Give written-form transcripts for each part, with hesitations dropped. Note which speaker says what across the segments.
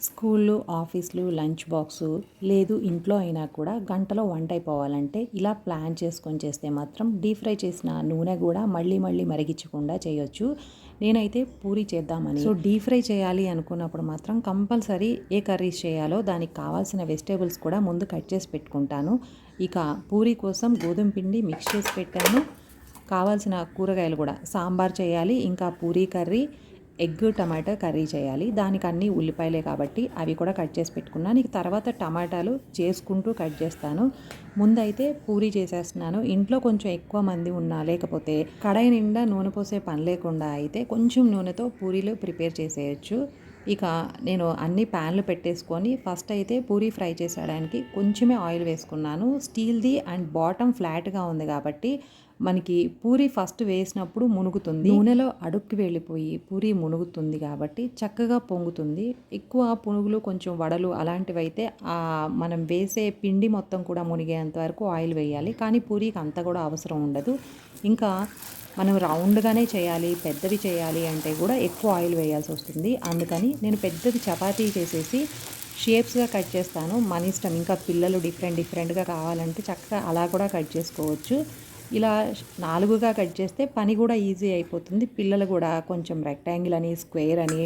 Speaker 1: స్కూళ్ళు, ఆఫీస్‌లు, lunch box లేదు ఇంట్లో అయినా కూడా గంటలో వంట అయిపోవాలంటే ఇలా ప్లాన్ చేసుకొని చేస్తే మాత్రం డీప్ ఫ్రై చేసిన నూనె కూడా మళ్ళీ మళ్ళీ మరిగించకుండా చేయొచ్చు. నేనైతే పూరి చేద్దామని డీప్ ఫ్రై చేయాలి అనుకున్నప్పుడు మాత్రం కంపల్సరీ ఏ కర్రీస్ చేయాలో దానికి కావాల్సిన వెజిటేబుల్స్ కూడా ముందు కట్ చేసి పెట్టుకుంటాను. ఇక పూరి కోసం గోధుమ పిండి మిక్స్ చేసి పెట్టాను. కావాల్సిన కూరగాయలు కూడా సాంబార్ చేయాలి, ఇంకా పూరీ కర్రీ, ఎగ్ టమాటా కర్రీ చేయాలి. దానికి అన్ని ఉల్లిపాయలే కాబట్టి అవి కూడా కట్ చేసి పెట్టుకున్నాను. ఇక తర్వాత టమాటాలు చేసుకుంటూ కట్ చేస్తాను. ముందైతే పూరీ చేసేస్తున్నాను. ఇంట్లో కొంచెం ఎక్కువ మంది ఉన్నా లేకపోతే కడాయి నిండా నూనె పోసే పని లేకుండా అయితే కొంచెం నూనెతో పూరీలు ప్రిపేర్ చేసేయచ్చు. ఇక నేను అన్ని ప్యాన్లు పెట్టేసుకొని ఫస్ట్ అయితే పూరీ ఫ్రై చేసేయడానికి కొంచెమే ఆయిల్ వేసుకున్నాను. స్టీల్ది అండ్ బాటమ్ ఫ్లాట్గా ఉంది కాబట్టి మనకి పూరి ఫస్ట్ వేసినప్పుడు మునుగుతుంది. నూనెలో అడుక్కి వెళ్ళిపోయి పూరి మునుగుతుంది కాబట్టి చక్కగా పొంగుతుంది. ఎక్కువ పునుగులు కొంచెం వడలు అలాంటివి అయితే మనం వేసే పిండి మొత్తం కూడా మునిగేంత వరకు ఆయిల్ వేయాలి. కానీ పూరికి అంత కూడా అవసరం ఉండదు. ఇంకా మనం రౌండ్గానే చేయాలి, పెద్దవి చేయాలి అంటే కూడా ఎక్కువ ఆయిల్ వేయాల్సి వస్తుంది. అందుకని నేను పెద్దది చపాతీ చేసేసి షేప్స్గా కట్ చేస్తాను. మన ఇష్టం, ఇంకా పిల్లలు డిఫరెంట్గా కావాలంటే చక్కగా అలా కూడా కట్ చేసుకోవచ్చు. ఇలా 4గా కట్ చేస్తే పని కూడా ఈజీ అయిపోతుంది. పిల్లలు కూడా కొంచెం రెక్టాంగిల్ అని, స్క్వేర్ అని,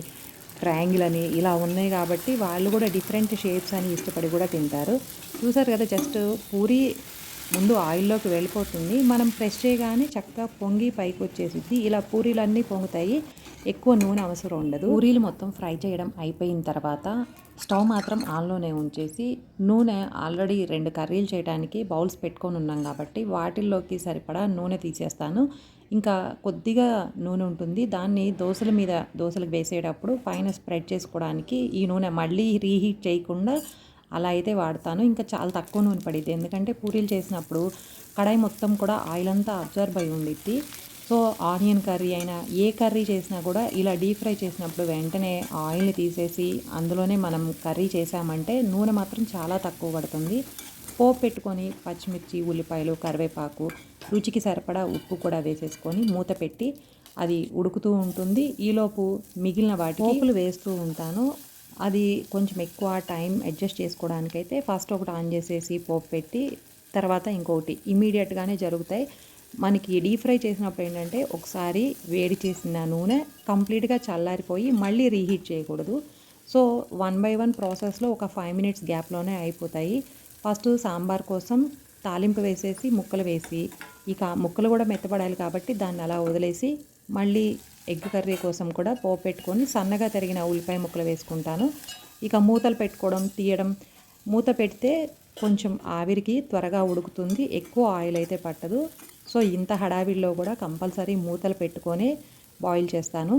Speaker 1: ట్రయాంగిల్ అని ఇలా ఉన్నాయి కాబట్టి వాళ్ళు కూడా డిఫరెంట్ షేప్స్ అని ఇష్టపడి కూడా తింటారు. చూసారు కదా, జస్ట్ పూరి ముందు ఆయిల్లోకి వెళ్ళిపోతుంది. మనం ప్రెస్ చేయగానే చక్కగా పొంగి పైకి వచ్చేసిద్ది. ఇలా పూరీలన్నీ పొంగుతాయి, ఎక్కువ నూనె అవసరం ఉండదు. పూరీలు మొత్తం ఫ్రై చేయడం అయిపోయిన తర్వాత స్టవ్ మాత్రం ఆన్లోనే ఉంచేసి నూనె ఆల్రెడీ 2 కర్రీలు చేయడానికి బౌల్స్ పెట్టుకొని ఉన్నాం కాబట్టి వాటిల్లోకి సరిపడా నూనె తీసేస్తాను. ఇంకా కొద్దిగా నూనె ఉంటుంది, దాన్ని దోశలకు వేసేటప్పుడు పైన స్ప్రెడ్ చేసుకోవడానికి ఈ నూనె మళ్ళీ రీహీట్ చేయకుండా అలా అయితే వాడతాను. ఇంకా చాలా తక్కువ నూనె పడిద్ది, ఎందుకంటే పూరీలు చేసినప్పుడు కడాయి మొత్తం కూడా ఆయిల్ అంతా అబ్జర్వ్ అయి ఉండిద్ది. సో ఆనియన్ కర్రీ అయినా ఏ కర్రీ చేసినా కూడా ఇలా డీప్ ఫ్రై చేసినప్పుడు వెంటనే ఆయిల్ని తీసేసి అందులోనే మనం కర్రీ చేసామంటే నూనె మాత్రం చాలా తక్కువ పడుతుంది. పోపు పెట్టుకొని పచ్చిమిర్చి, ఉల్లిపాయలు, కరివేపాకు, రుచికి సరిపడా ఉప్పు కూడా వేసేసుకొని మూత పెట్టి అది ఉడుకుతూ ఉంటుంది. ఈలోపు మిగిలిన వాటి పోపులు వేస్తూ ఉంటాను. అది కొంచెం ఎక్కువ టైం అడ్జస్ట్ చేసుకోవడానికైతే ఫస్ట్ ఒకటి ఆన్ చేసేసి పోపు పెట్టి తర్వాత ఇంకొకటి ఇమీడియట్గానే జరుగుతాయి. మనకి డీప్ ఫ్రై చేసినప్పుడు ఏంటంటే ఒకసారి వేడి చేసిన నూనె కంప్లీట్గా చల్లారిపోయి మళ్ళీ రీహీట్ చేయకూడదు. సో 1 by 1 ప్రాసెస్లో ఒక 5 minutes గ్యాప్లోనే అయిపోతాయి. ఫస్ట్ సాంబార్ కోసం తాలింపు వేసేసి ముక్కలు వేసి, ఇక ముక్కలు కూడా మెత్తపడాలి కాబట్టి దాన్ని అలా వదిలేసి మళ్ళీ ఎగ్ కర్రీ కోసం కూడా పోపు పెట్టుకొని సన్నగా తరిగిన ఉల్లిపాయ ముక్కలు వేసుకుంటాను. ఇక మూతలు పెట్టుకోవడం, తీయడం. మూత పెడితే కొంచెం ఆవిరికి త్వరగా ఉడుకుతుంది, ఎక్కువ ఆయిల్ అయితే పట్టదు. సో ఇంత హడావిడిలో కూడా కంపల్సరీ మూతలు పెట్టుకొని బాయిల్ చేస్తాను.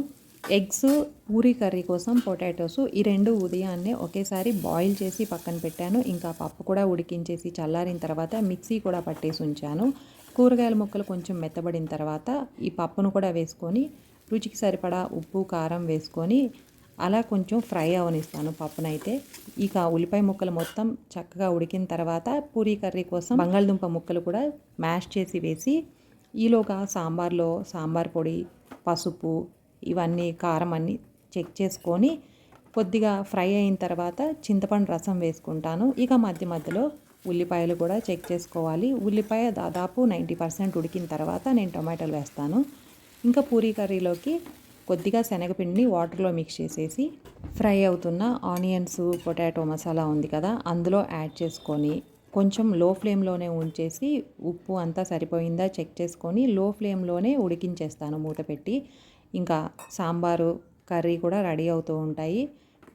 Speaker 1: ఎగ్స్, పూరీ కర్రీ కోసం పొటాటోస్ ఈ 2 ఉదయాన్నే ఒకేసారి బాయిల్ చేసి పక్కన పెట్టాను. ఇంకా పప్పు కూడా ఉడికించేసి చల్లారిన తర్వాత మిక్సీ కూడా పట్టేసి ఉంచాను. కూరగాయల ముక్కలు కొంచెం మెత్తబడిన తర్వాత ఈ పప్పును కూడా వేసుకొని రుచికి సరిపడా ఉప్పు, కారం వేసుకొని అలా కొంచెం ఫ్రై అవనిస్తాను పప్పునైతే. ఇక ఉల్లిపాయ ముక్కలు మొత్తం చక్కగా ఉడికిన తర్వాత పూరీ కర్రీ కోసం బంగాళదుంప ముక్కలు కూడా మ్యాష్ చేసి వేసి ఈలోగా సాంబార్లో సాంబార్ పొడి, పసుపు, ఇవన్నీ కారం అన్నీ చెక్ చేసుకొని కొద్దిగా ఫ్రై అయిన తర్వాత చింతపండు రసం వేసుకుంటాను. ఇక మధ్యలో ఉల్లిపాయలు కూడా చెక్ చేసుకోవాలి. ఉల్లిపాయ దాదాపు 90% ఉడికిన తర్వాత నేను టొమాటోలు వేస్తాను. ఇంకా పూరీ కర్రీలోకి కొద్దిగా శనగపిండిని వాటర్లో మిక్స్ చేసేసి ఫ్రై అవుతున్న ఆనియన్స్, పొటాటో మసాలా ఉంది కదా అందులో యాడ్ చేసుకొని కొంచెం లో ఫ్లేమ్లోనే ఉంచేసి ఉప్పు అంతా సరిపోయిందా చెక్ చేసుకొని లో ఫ్లేమ్లోనే ఉడికించేస్తాను మూత పెట్టి. ఇంకా సాంబారు, కర్రీ కూడా రెడీ అవుతూ ఉంటాయి.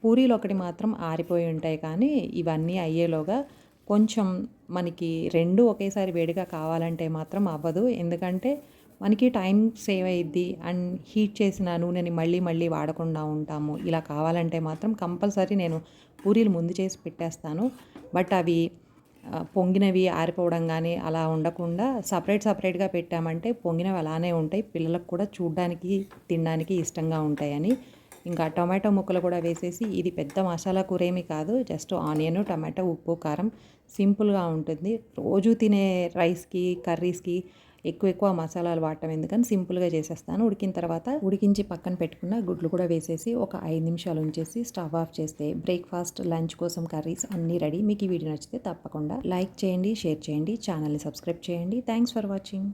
Speaker 1: పూరీలు ఒకటి మాత్రం ఆరిపోయి ఉంటాయి, కానీ ఇవన్నీ అయ్యేలోగా కొంచెం మనకి 2 ఒకేసారి వేడిగా కావాలంటే మాత్రం అవ్వదు, ఎందుకంటే మనకి టైం సేవ్ అయ్యిద్ది అండ్ హీట్ చేసిన నూనెని మళ్ళీ వాడకుండా ఉంటాము. ఇలా కావాలంటే మాత్రం కంపల్సరీ నేను పూరీలు ముందు చేసి పెట్టేస్తాను. బట్ అవి పొంగినవి ఆరిపోవడం కానీ అలా ఉండకుండా సపరేట్గా పెట్టామంటే పొంగినవి అలానే ఉంటాయి, పిల్లలకు కూడా చూడడానికి తినడానికి ఇష్టంగా ఉంటాయని. ఇంకా టొమాటో ముక్కలు కూడా వేసేసి, ఇది పెద్ద మసాలా కూర ఏమీ కాదు, జస్ట్ ఆనియన్, టమాటో, ఉప్పు, కారం, సింపుల్గా ఉంటుంది. రోజు తినే రైస్కి, కర్రీస్కి ఎక్కువ మసాలాలు వాడటం ఎందుకని సింపుల్గా చేసేస్తాను. ఉడికిన తర్వాత ఉడికించి పక్కన పెట్టుకున్న గుడ్లు కూడా వేసేసి ఒక 5 నిమిషాలు ఉంచేసి స్టవ్ ఆఫ్ చేస్తే బ్రేక్ఫాస్ట్, లంచ్ కోసం కర్రీస్ అన్నీ రెడీ. మీకు ఈ వీడియో నచ్చితే తప్పకుండా లైక్ చేయండి, షేర్ చేయండి, ఛానల్ని సబ్స్క్రైబ్ చేయండి. Thanks for watching.